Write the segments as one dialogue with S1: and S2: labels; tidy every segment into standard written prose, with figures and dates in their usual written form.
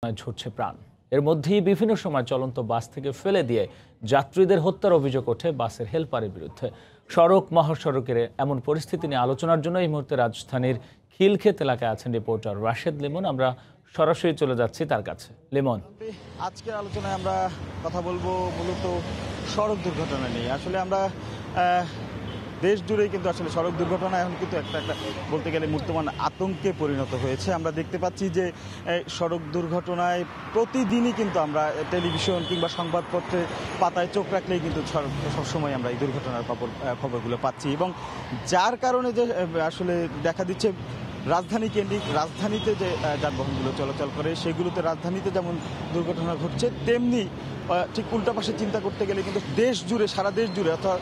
S1: ঝরছে প্রাণ। এর মধ্যেই বিভিন্ন সময় চলন্ত বাস থেকে ফেলে দিয়ে যাত্রীদের হত্যার অভিযোগ ওঠে বাসের হেলপারের বিরুদ্ধে। সড়ক মহাসড়কের এমন পরিস্থিতি নিয়ে আলোচনার জন্য এই মুহূর্তে রাজধানীর খিলক্ষেত এলাকায় আছেন রিপোর্টার রাশেদ লিমন। আমরা সরাসরি চলে যাচ্ছি তার কাছে। লিমন,
S2: আজকের আলোচনায় আমরা কথা বলবো মূলত সড়ক দুর্ঘটনা নিয়ে। আসলে আমরা দেশ জুড়েই কিন্তু আসলে সড়ক দুর্ঘটনা এখন কিন্তু একটা বলতে গেলে মূর্তমান আতঙ্কে পরিণত হয়েছে। আমরা দেখতে পাচ্ছি যে সড়ক দুর্ঘটনায় প্রতিদিনই কিন্তু আমরা টেলিভিশন কিংবা সংবাদপত্রে পাতায় চোখ রাখলেই কিন্তু সবসময় আমরা এই দুর্ঘটনার খবরগুলো পাচ্ছি, এবং যার কারণে যে আসলে দেখা দিচ্ছে রাজধানী কেন্দ্রিক রাজধানীতে যে যানবাহনগুলো চলাচল করে সেগুলোতে রাজধানীতে যেমন দুর্ঘটনা ঘটছে, তেমনি ঠিক উল্টা পাশে চিন্তা করতে গেলে কিন্তু দেশ জুড়ে, সারা দেশ জুড়ে অর্থাৎ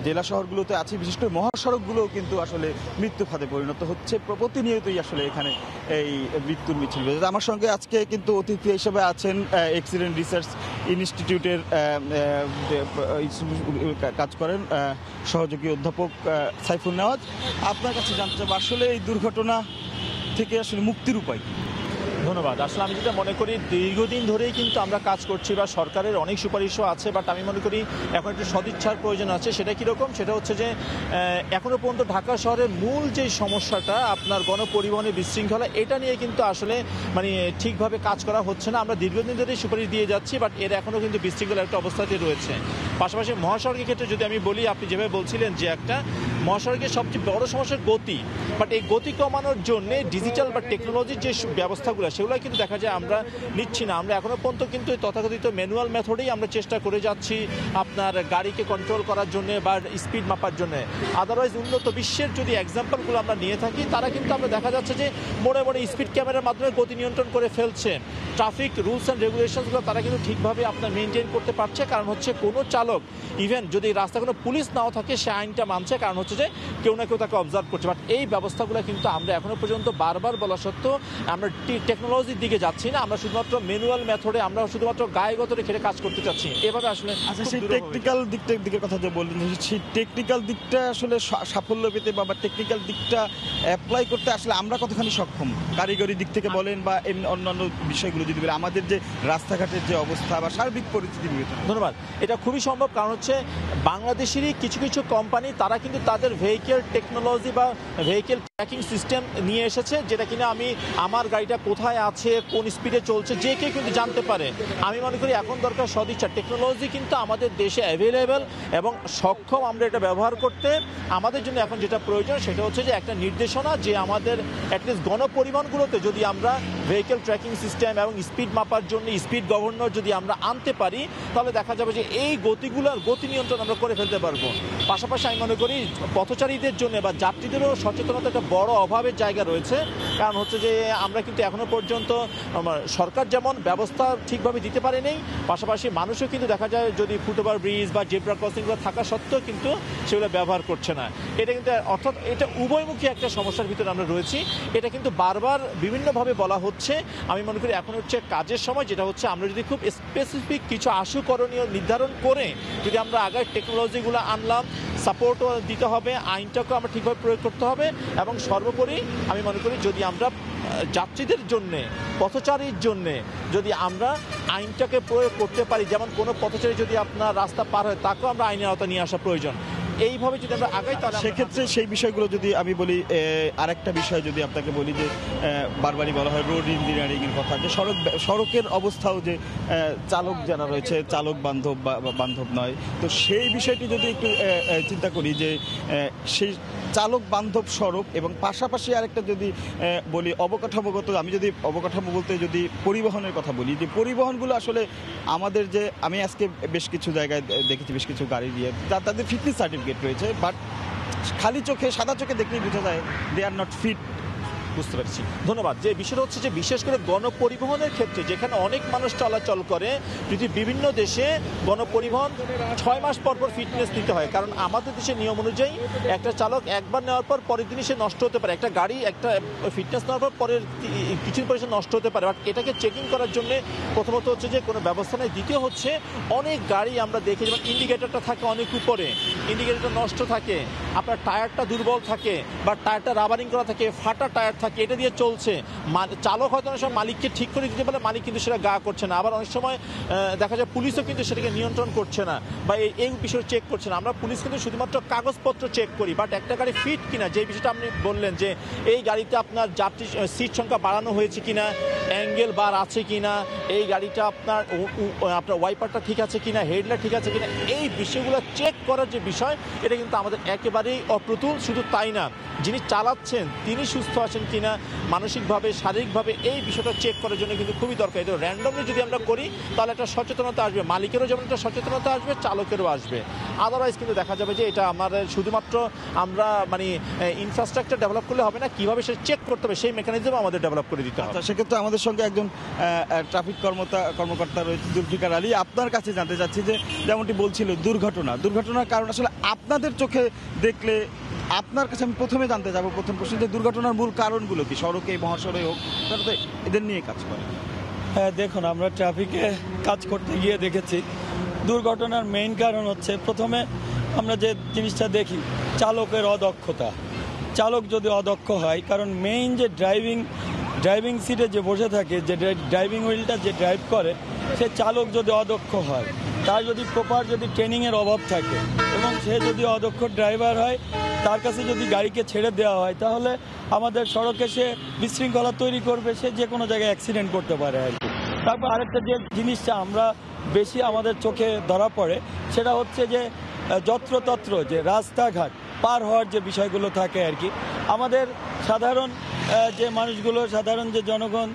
S2: জেলা শহরগুলোতে আছে, বিশেষ করে মহাসড়কগুলোও কিন্তু আসলে মৃত্যু ফাঁদে পরিণত হচ্ছে। প্রতিনিয়তই আসলে এখানে এই মৃত্যুর মিছিল। আমার সঙ্গে আজকে কিন্তু অতিথি হিসেবে আছেন অ্যাক্সিডেন্ট রিসার্চ ইনস্টিটিউটের কাজ করেন সহযোগী অধ্যাপক সাইফুল নেওয়াজ। আপনার কাছে জানতে চাবো আসলে এই দুর্ঘটনা থেকে আসলে মুক্তির উপায়।
S3: ধন্যবাদ। আসলে আমি যেটা মনে করি, দীর্ঘদিন ধরেই কিন্তু আমরা কাজ করছি বা সরকারের অনেক সুপারিশও আছে, বাট আমি মনে করি এখন একটু সদিচ্ছার প্রয়োজন আছে। সেটা কীরকম? সেটা হচ্ছে যে এখনও পর্যন্ত ঢাকা শহরের মূল যে সমস্যাটা আপনার গণপরিবহনের বিশৃঙ্খলা, এটা নিয়ে কিন্তু আসলে ঠিকভাবে কাজ করা হচ্ছে না। আমরা দীর্ঘদিন ধরেই সুপারিশ দিয়ে যাচ্ছি, বাট এর এখনও কিন্তু বিশৃঙ্খলার একটা অবস্থাতে রয়েছে। পাশাপাশি মহাসড়কের ক্ষেত্রে যদি আমি বলি, আপনি যেভাবে বলছিলেন যে একটা মহাসড়কের সবচেয়ে বড় সমস্যা গতি, বাট এই গতি কমানোর জন্য ডিজিটাল বা টেকনোলজির যে ব্যবস্থাগুলো সেগুলো কিন্তু দেখা যায় আমরা নিচ্ছি না। আমরা এখনো পর্যন্ত কিন্তু তথাকথিত ম্যানুয়াল মেথডেই আমরা চেষ্টা করে যাচ্ছি আপনার গাড়িকে কন্ট্রোল করার জন্য বা স্পিড মাপার জন্য। আদারওয়াইজ উন্নত বিশ্বের যদি এক্সাম্পলগুলো আমরা নিয়ে থাকি, তারা কিন্তু আমরা দেখা যাচ্ছে যে মোড়ে মোড়ে স্পিড ক্যামেরার মাধ্যমে গতি নিয়ন্ত্রণ করে ফেলছে। ট্রাফিক রুলস অ্যান্ড রেগুলেশনসগুলো তারা কিন্তু ঠিকভাবে আপনার মেনটেন করতে পারছে। কারণ হচ্ছে কোনো চালক ইভেন যদি রাস্তায় কোনো পুলিশ নাও থাকে, সে আইনটা মানছে, কারণ হচ্ছে যে কেউ না কেউ তাকে অবজার্ভ করছে। বাট এই ব্যবস্থাগুলো কিন্তু আমরা এখনো পর্যন্ত বারবার বলা সত্ত্বেও আমরা টেকনোলজির দিকে যাচ্ছি না। আমরা শুধুমাত্র ম্যানুয়াল মেথডে, আমরা শুধুমাত্র গায়েগত রেখে কাজ করতে চাচ্ছি। এভাবে আসলে
S2: সেই টেকনিক্যাল দিকের কথা যে বললেন, সেই টেকনিক্যাল দিকটা আসলে সাফল্য পেতে বা টেকনিক্যাল দিকটা অ্যাপ্লাই করতে আসলে আমরা কতখানি সক্ষম, কারিগরি দিক থেকে বলেন বা এমনি অন্যান্য বিষয়গুলো যদি বলেন, আমাদের যে রাস্তাঘাটের যে অবস্থা বা সার্বিক পরিস্থিতি বিবেচনা।
S3: ধন্যবাদ। এটা খুবই সম্ভব, কারণ হচ্ছে বাংলাদেশেরই কিছু কিছু কোম্পানি তারা কিন্তু তাদের ভেহিকেল টেকনোলজি বা ভেহিকেল ট্র্যাকিং সিস্টেম নিয়ে এসেছে, যেটা কিনা আমি আমার গাড়িটা কোথায় আছে, কোন স্পিডে চলছে, যে কেউ কিন্তু জানতে পারে। আমি মনে করি এখন দরকার সদিচ্ছা। টেকনোলজি কিন্তু আমাদের দেশে অ্যাভেলেবেল এবং সক্ষম আমরা এটা ব্যবহার করতে। আমাদের জন্য এখন যেটা প্রয়োজন সেটা হচ্ছে যে একটা নির্দেশনা, যে আমাদের অ্যাটলিস্ট গণপরিবহনগুলোতে যদি আমরা ভেহিকেল ট্র্যাকিং সিস্টেম এবং স্পিড মাপার জন্য স্পিড গভর্নর যদি আমরা আনতে পারি, তাহলে দেখা যাবে যে এই গতিগুলোর গতি নিয়ন্ত্রণ আমরা করে ফেলতে পারবো। পাশাপাশি আমি মনে করি পথচারীদের জন্য বা যাত্রীদেরও সচেতনতা একটা বড় অভাবের জায়গা রয়েছে। কারণ হচ্ছে যে আমরা কিন্তু এখনো পর্যন্ত সরকার যেমন ব্যবস্থা ঠিকভাবে দিতে পারে নেই, পাশাপাশি মানুষও কিন্তু দেখা যায় যদি ফুটওভার ব্রিজ বা জেব্রা ক্রসিংগুলো থাকা সত্ত্বেও কিন্তু সেগুলো ব্যবহার করছে না। এটা কিন্তু অর্থাৎ এটা উভয়মুখী একটা সমস্যার ভিতরে আমরা রয়েছি। এটা কিন্তু বারবার বিভিন্নভাবে বলা হচ্ছে। আমি মনে করি এখন হচ্ছে কাজের সময়, যেটা হচ্ছে আমরা যদি খুব স্পেসিফিক কিছু আশু করণীয় নির্ধারণ করে যদি আমরা আগে টেকনোলজিগুলো আনলাম, সাপোর্টও দিতে হবে, আইনটাকেও আমরা ঠিকভাবে প্রয়োগ করতে হবে, এবং সর্বোপরি আমি মনে করি যদি আমরা যাত্রীদের জন্যে, পথচারীর জন্যে যদি আমরা আইনটাকে প্রয়োগ করতে পারি, যেমন কোনো পথচারী যদি আপনার রাস্তা পার হয় তাকেও আমরা আইনের আওতায় নিয়ে আসা প্রয়োজন। এইভাবে যদি আমরা আগাই, তাহলে
S2: সেক্ষেত্রে সেই বিষয়গুলো যদি আমি বলি, আরেকটা বিষয় যদি আপনাকে বলি যে বারবারই বলা হয় রোড ইঞ্জিনিয়ারিং এর কথা, যে সড়কের অবস্থাও যে চালক যারা রয়েছে চালক বান্ধব বা বান্ধব নয়, তো সেই বিষয়টি যদি একটু চিন্তা করি যে সেই চালক বান্ধব সড়ক, এবং পাশাপাশি আরেকটা যদি বলি অবকাঠামোগত, আমি যদি অবকাঠামো বলতে যদি পরিবহনের কথা বলি, যে পরিবহনগুলো আসলে আমাদের যে, আমি আজকে বেশ কিছু জায়গায় দেখেছি বেশ কিছু গাড়ি দিয়ে তাদের ফিটনেস সার্টিফিকেট রয়েছে, বাট খালি চোখে সাদা চোখে দেখলেই বোঝা যায় দে আর নট ফিট।
S3: বুঝতে পারছি। ধন্যবাদ। যে বিষয়টা হচ্ছে যে বিশেষ করে গণপরিবহনের ক্ষেত্রে যেখানে অনেক মানুষ চলাচল করে, যদি বিভিন্ন দেশে গণপরিবহন 6 মাস পর পর ফিটনেস নিতে হয়। কারণ আমাদের দেশের নিয়ম অনুযায়ী একটা চালক একবার নেওয়ার পর পরের দিনই সে নষ্ট হতে পারে। একটা গাড়ি একটা ফিটনেস নেওয়ার পর পরের কিছুদিন পরে সে নষ্ট হতে পারে। বাট এটাকে চেকিং করার জন্য প্রথমত হচ্ছে যে কোনো ব্যবস্থা নেই। দ্বিতীয় হচ্ছে অনেক গাড়ি আমরা দেখি যেমন ইন্ডিকেটরটা থাকে অনেক উপরে, ইন্ডিকেটরটা নষ্ট থাকে, আপনার টায়ারটা দুর্বল থাকে বা টায়ারটা রাবারিং করা থাকে, ফাটা টায়ার থাকে, এটা দিয়ে চলছে, চালক হয়তো অনেক সময় মালিককে ঠিক করে দিতে পারে, মালিক কিন্তু সেটা গা করছে না। আবার অনেক সময় দেখা যায় পুলিশও কিন্তু সেটাকে নিয়ন্ত্রণ করছে না বা এই বিষয় চেক করছে না। আমরা পুলিশ কিন্তু শুধুমাত্র কাগজপত্র চেক করি, বাট একটা গাড়ি ফিট কিনা, যে বিষয়টা আপনি বললেন যে এই গাড়িতে আপনার যাত্রী সিট সংখ্যা বাড়ানো হয়েছে কিনা, অ্যাঙ্গেল বার আছে কিনা, এই গাড়িটা আপনার ওয়াইপারটা ঠিক আছে কিনা, হেডলাইট ঠিক আছে কিনা, এই বিষয়গুলো চেক করার যে বিষয়, এটা কিন্তু আমাদের একেবারেই অপ্রতুল। শুধু তাই না, যিনি চালাচ্ছেন তিনি সুস্থ আছেন কিনা মানসিকভাবে, শারীরিকভাবে, এই বিষয়টা চেক করার জন্য কিন্তু খুবই দরকার। এটা র্যান্ডমলি যদি আমরা করি তাহলে একটা সচেতনতা আসবে, মালিকেরও যেমন একটা সচেতনতা আসবে, চালকেরও আসবে। আদারওয়াইজ কিন্তু দেখা যাবে যে এটা আমাদের শুধুমাত্র আমরা মানে ইনফ্রাস্ট্রাকচার ডেভেলপ করলে হবে না, কীভাবে সে চেক করতে হবে সেই মেকানিজম আমাদের ডেভেলপ করে দিতে হবে।
S2: সেক্ষেত্রে আমাদের সঙ্গে একজন ট্রাফিক কর্মকর্তা রয়েছে, জুলফিকার আলী। আপনার কাছে জানতে চাচ্ছি যে যেমনটি বলছিল দুর্ঘটনার কারণ আসলে আপনাদের চোখে দেখলে আপনার কাছে আমি প্রথমে জানতে যাবো, প্রথম প্রশ্ন যে দুর্ঘটনার মূল কারণগুলো কি, সড়কে মহাসড়কে হোক, তারা তো এদের নিয়ে কাজ করে।
S4: হ্যাঁ, দেখুন, আমরা ট্রাফিকে কাজ করতে গিয়ে দেখেছি দুর্ঘটনার মেইন কারণ হচ্ছে, প্রথমে আমরা যে জিনিসটা দেখি চালকের অদক্ষতা। চালক যদি অদক্ষ হয়, কারণ মেইন যে ড্রাইভিং সিটে যে বসে থাকে, যে ড্রাইভিং হুইলটা যে ড্রাইভ করে, সে চালক যদি অদক্ষ হয়, তার যদি প্রপার যদি ট্রেনিংয়ের অভাব থাকে এবং সে যদি অদক্ষ ড্রাইভার হয়, তার কাছে যদি গাড়িকে ছেড়ে দেওয়া হয়, তাহলে আমাদের সড়কে সে বিশৃঙ্খলা তৈরি করবে, সে যে কোনো জায়গায় অ্যাক্সিডেন্ট করতে পারে আর কি। তারপর আরেকটা যে জিনিসটা আমরা বেশি আমাদের চোখে ধরা পড়ে, সেটা হচ্ছে যে যত্রতত্র যে রাস্তাঘাট পার হওয়ার যে বিষয়গুলো থাকে আর কি। আমাদের সাধারণ যে মানুষগুলো, সাধারণ যে জনগণ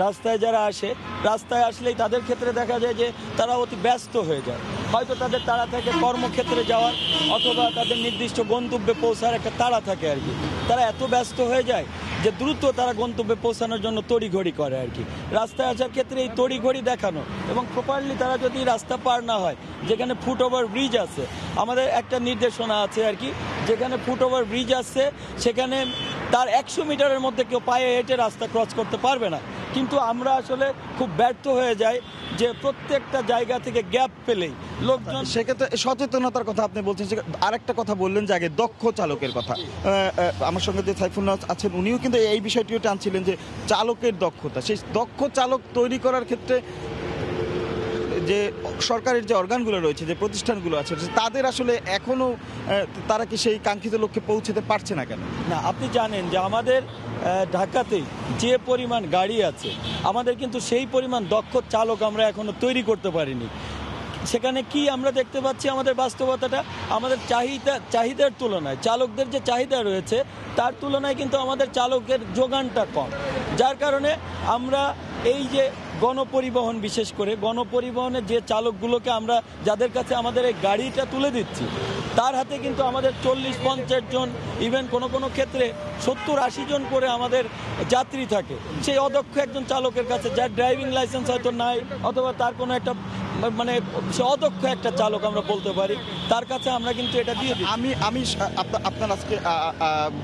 S4: রাস্তায় যারা আসে, রাস্তায় আসলেই তাদের ক্ষেত্রে দেখা যায় যে তারা অতি ব্যস্ত হয়ে যায়। হয়তো তাদের তাড়া থাকে কর্মক্ষেত্রে যাওয়ার, অথবা তাদের নির্দিষ্ট গন্তব্যে পৌঁছার একটা তাড়া থাকে আর কি। তারা এত ব্যস্ত হয়ে যায় যে দ্রুত তারা গন্তব্যে পৌঁছানোর জন্য তড়িঘড়ি করে আর কি। রাস্তায় আসার ক্ষেত্রে এই তড়িঘড়ি দেখানো এবং প্রপারলি তারা যদি রাস্তা পার না হয়, যেখানে ফুটওভার ব্রিজ আছে, আমাদের একটা নির্দেশনা আছে আর কি, যেখানে ফুটওভার ব্রিজ আছে সেখানে তার 100 মিটারের মধ্যে কেউ পায়ে হেঁটে রাস্তা ক্রস করতে পারবে না। কিন্তু আমরা আসলে খুব ব্যর্থ হয়ে যাই যে প্রত্যেকটা জায়গা থেকে গ্যাপ পেলেই লোকজন।
S2: সেক্ষেত্রে সচেতনতার কথা আপনি বলছেন, আরেকটা কথা বললেন যে আগে দক্ষ চালকের কথা। আমার সঙ্গে যে সাইফুল্লাহ আছেন, উনিও কিন্তু এই বিষয়টিও টানছিলেন যে চালকের দক্ষতা, সেই দক্ষ চালক তৈরি করার ক্ষেত্রে যে সরকারের যে অর্গানগুলো রয়েছে, যে প্রতিষ্ঠানগুলো আছে, তাদের আসলে এখনও তারা কি সেই কাঙ্ক্ষিত লক্ষ্যে পৌঁছতে পারছে না কেন?
S4: না, আপনি জানেন যে আমাদের ঢাকাতে যে পরিমাণ গাড়ি আছে, আমাদের কিন্তু সেই পরিমাণ দক্ষ চালক আমরা এখনো তৈরি করতে পারিনি। সেখানে কি আমরা দেখতে পাচ্ছি, আমাদের বাস্তবতাটা আমাদের চাহিদার তুলনায়, চালকদের যে চাহিদা রয়েছে তার তুলনায় কিন্তু আমাদের চালকের যোগানটা কম, যার কারণে আমরা এই যে গণপরিবহন, বিশেষ করে গণপরিবহনের যে চালকগুলোকে আমরা, যাদের কাছে আমাদের এই গাড়িটা তুলে দিচ্ছি, তার হাতে কিন্তু আমাদের 40-50 জন, ইভেন কোনো ক্ষেত্রে 70-80 জন করে আমাদের যাত্রী থাকে। সেই অদক্ষ একজন চালকের কাছে, যার ড্রাইভিং লাইসেন্স হয়তো নাই, অথবা তার কোনো একটা মানে সে অদক্ষ একটা চালক আমরা বলতে পারি, তার কাছে আমরা কিন্তু এটা দিয়ে দিই।
S2: আমি আপনার আজকে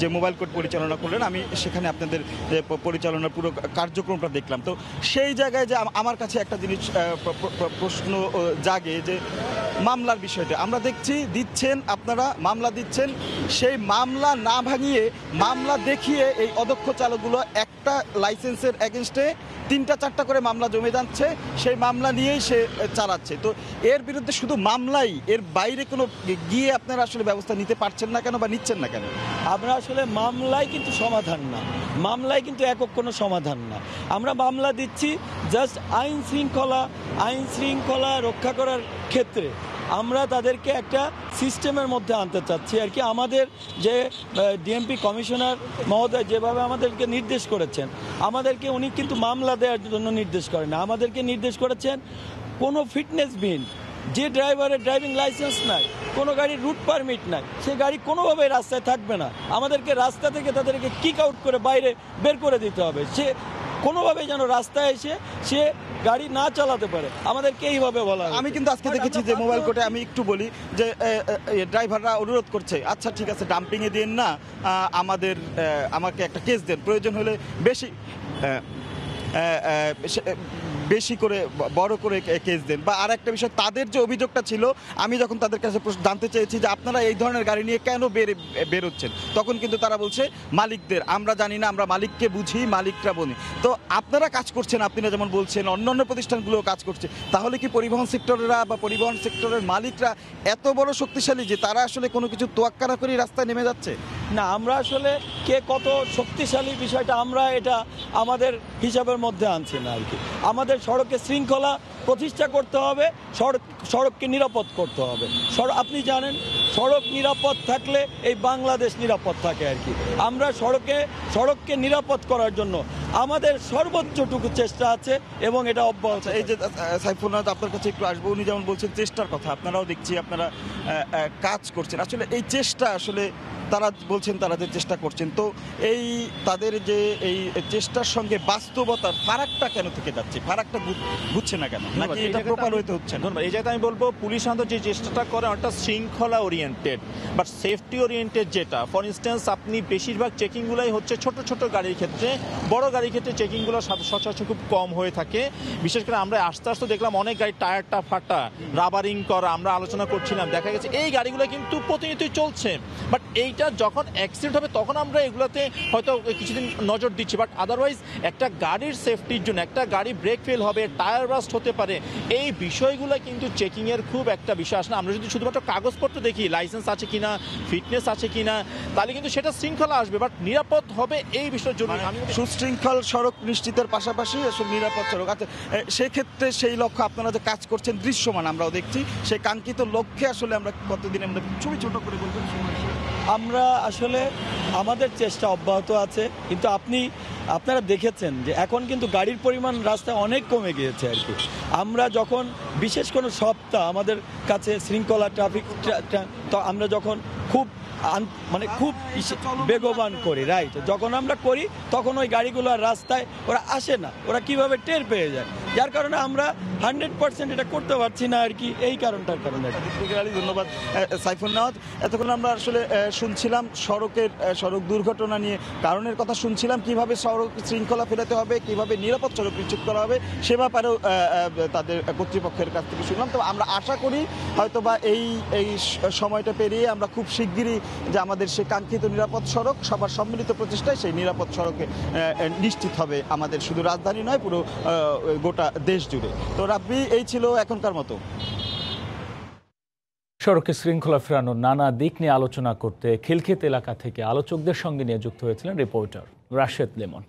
S2: যে মোবাইল কোর্ট পরিচালনা করলেন, আমি সেখানে আপনাদের পরিচালনার পুরো কার্যক্রমটা দেখলাম। তো সেই জায়গায় যে আমার কাছে একটা জিনিস প্রশ্ন জাগে যে মামলার বিষয়টা আমরা দেখছি, আপনারা মামলা দিচ্ছেন, সেই মামলা না ভাঙিয়ে মামলা দেখিয়ে এই অদক্ষ চালকগুলো একটা লাইসেন্সের এগেনস্টে 3-4টা করে মামলা জমে যাচ্ছে, সেই মামলা নিয়েই সে চালাচ্ছে। তো এর বিরুদ্ধে শুধু মামলাই, এর বাইরে কোনো গিয়ে আপনারা আসলে ব্যবস্থা নিতে পারছেন না কেন বা নিচ্ছেন না কেন?
S4: আমরা আসলে মামলাই কিন্তু সমাধান না, মামলাই কিন্তু একক কোনো সমাধান না। আমরা মামলা দিচ্ছি জাস্ট আইন শৃঙ্খলা রক্ষা করার ক্ষেত্রে। আমরা তাদেরকে একটা সিস্টেমের মধ্যে আনতে চাচ্ছি আর কি। আমাদের যে ডিএমপি কমিশনার মহোদয় যেভাবে আমাদেরকে নির্দেশ করেছেন, আমাদেরকে উনি কিন্তু মামলা দেওয়ার জন্য নির্দেশ করেন না, আমাদেরকে নির্দেশ করেছেন কোনো ফিটনেসবিহীন, যে ড্রাইভারের ড্রাইভিং লাইসেন্স নাই, কোনো গাড়ির রুট পারমিট নাই, সে গাড়ি কোনোভাবেই রাস্তায় থাকবে না। আমাদেরকে রাস্তা থেকে তাদেরকে কিক আউট করে বাইরে বের করে দিতে হবে। সে কোনোভাবেই যেন রাস্তায় এসে সে গাড়ি না চালাতে পারে, আমাদেরকে এইভাবে বলা।
S2: আমি কিন্তু আজকে দেখেছি যে মোবাইল কোর্টে, আমি একটু বলি যে ড্রাইভাররা অনুরোধ করছে, আচ্ছা ঠিক আছে ডাম্পিংয়ে দিন না, আমাকে একটা কেস দেন, প্রয়োজন হলে বেশি বেশি করে বড় করে কেস দেন, বা আর একটা বিষয় তাদের যে অভিযোগটা ছিল, আমি যখন তাদের কাছে জানতে চেয়েছি যে আপনারা এই ধরনের গাড়ি নিয়ে কেন বেরোচ্ছেন, তখন কিন্তু তারা বলছে মালিকদের, আমরা জানি না, আমরা মালিককে বুঝি, মালিকরা বলি। তো আপনারা কাজ করছেন, আপনারা যেমন বলছেন অন্যান্য প্রতিষ্ঠানগুলো কাজ করছে, তাহলে কি পরিবহন সেক্টরেরা বা পরিবহন সেক্টরের মালিকরা এত বড় শক্তিশালী যে তারা আসলে কোনো কিছু তোয়াক্কা না করেই রাস্তায় নেমে যাচ্ছে?
S4: না, আমরা আসলে কে কত শক্তিশালী বিষয়টা আমরা এটা আমাদের হিসাবের মধ্যে আনছি না আর কি। আমাদের সড়কে শৃঙ্খলা প্রতিষ্ঠা করতে হবে, সড়ককে নিরাপদ করতে হবে। আপনি জানেন সড়ক নিরাপদ থাকলে এই বাংলাদেশ নিরাপদ থাকে আর কি। আমরা সড়ককে নিরাপদ করার জন্য আমাদের সর্বোচ্চটুকু চেষ্টা আছে এবং এটা অব্যাহত।
S2: এই যে সাইফুল নাথ, আপনার কাছে একটু আসবো। উনি যেমন বলছেন চেষ্টার কথা, আপনারাও দেখছি আপনারা কাজ করছেন, আসলে এই চেষ্টা আসলে তারা বলছেন তারা যে চেষ্টা করছেন, তো এই তাদের যে এই চেষ্টার সঙ্গে বাস্তবতার ফারাকটা কেন থেকে যাচ্ছে, ফারাকটা বুঝছে না কেন, নাকি এটা প্রপার হইতে হচ্ছে না?
S3: এই জায়গায় আমি বলবো পুলিশ যে চেষ্টাটা করে অনেকটা শৃঙ্খলা ওরিয়েন্টেড বাট সেফটি ওরিয়েন্টেড, যেটা ফর ইনস্ট্যান্স আপনি বেশিরভাগ চেকিংগুলোই হচ্ছে ছোট ছোট গাড়ির ক্ষেত্রে, বড় গাড়ির ক্ষেত্রে চেকিংগুলো সচরাচর খুব কম হয়ে থাকে। বিশেষ করে আমরা আস্তে আস্তে দেখলাম অনেক গাড়ি টায়ারটা ফাটা, রাবারিং করা, আমরা আলোচনা করছিলাম, দেখা গেছে এই গাড়িগুলো কিন্তু প্রতিনিয়তই চলছে, বাট এইটা যখন অ্যাক্সিডেন্ট হবে তখন আমরা এগুলোতে হয়তো কিছুদিন নজর দিচ্ছি, বাট আদারওয়াইজ একটা গাড়ির সেফটির জন্য, একটা গাড়ি ব্রেক ফেল হবে, টায়ার বাস্ট হতে পারে, এই বিষয়গুলো কিন্তু চেকিংয়ের খুব একটা বিষয় আসে না। আমরা যদি শুধুমাত্র কাগজপত্র দেখি, লাইসেন্স আছে কিনা, ফিটনেস আছে কিনা, তাহলে কিন্তু সেটা শৃঙ্খলা আসবে, বাট নিরাপদ হবে এই বিষয়ের জন্য। আমি
S2: সুশৃঙ্খল সড়ক নিশ্চিতের পাশাপাশি আসলে নিরাপদ সড়ক আছে, সেক্ষেত্রে সেই লক্ষ্য আপনারা যে কাজ করছেন দৃশ্যমান আমরাও দেখছি, সেই কাঙ্ক্ষিত লক্ষ্যে আসলে আমরা কতদিনে আমরা ছবি ছোট করে বলবেন?
S4: আমরা আসলে আমাদের চেষ্টা অব্যাহত আছে, কিন্তু আপনারা দেখেছেন যে এখন কিন্তু গাড়ির পরিমাণ রাস্তায় অনেক কমে গিয়েছে আর কি। আমরা যখন বিশেষ কোনো সপ্তাহ আমাদের কাছে শৃঙ্খলা ট্রাফিক, তো আমরা যখন খুব খুব বেগবান করি, রাইট, যখন আমরা করি তখন ওই গাড়িগুলো আর রাস্তায় ওরা আসে না, ওরা কিভাবে টের পেয়ে যায়, যার কারণে আমরা 100% এটা করতে পারছি না আর কি, এই কারণটার কারণে।
S2: ধন্যবাদ সাইফুল নাথ। এতক্ষণ আমরা আসলে শুনছিলাম সড়ক দুর্ঘটনা নিয়ে কারণের কথা শুনছিলাম, কিভাবে সড়ক শৃঙ্খলা ফেরাতে হবে, কিভাবে নিরাপদ সড়ক নিশ্চিত করা হবে, সে ব্যাপারেও তাদের কর্তৃপক্ষের কাছ থেকে শুনলাম। তো আমরা আশা করি হয়তোবা এই সময়টা পেরিয়ে আমরা খুব শিগগিরই যে আমাদের সে কাঙ্ক্ষিত নিরাপদ সড়ক, সবার সম্মিলিত প্রচেষ্টায় সেই নিরাপদ সড়কে নিশ্চিত হবে আমাদের শুধু রাজধানী নয়, পুরো গোটা দেশ জুড়ে। তো রাব্বি, এই ছিল এখনকার মতো।
S1: সড়কে শৃঙ্খলা ফেরানোর নানা দিক নিয়ে আলোচনা করতে খিলক্ষেত এলাকা থেকে আলোচকদের সঙ্গে নিয়ে যুক্ত হয়েছিলেন রিপোর্টার রাশেদ লেমন।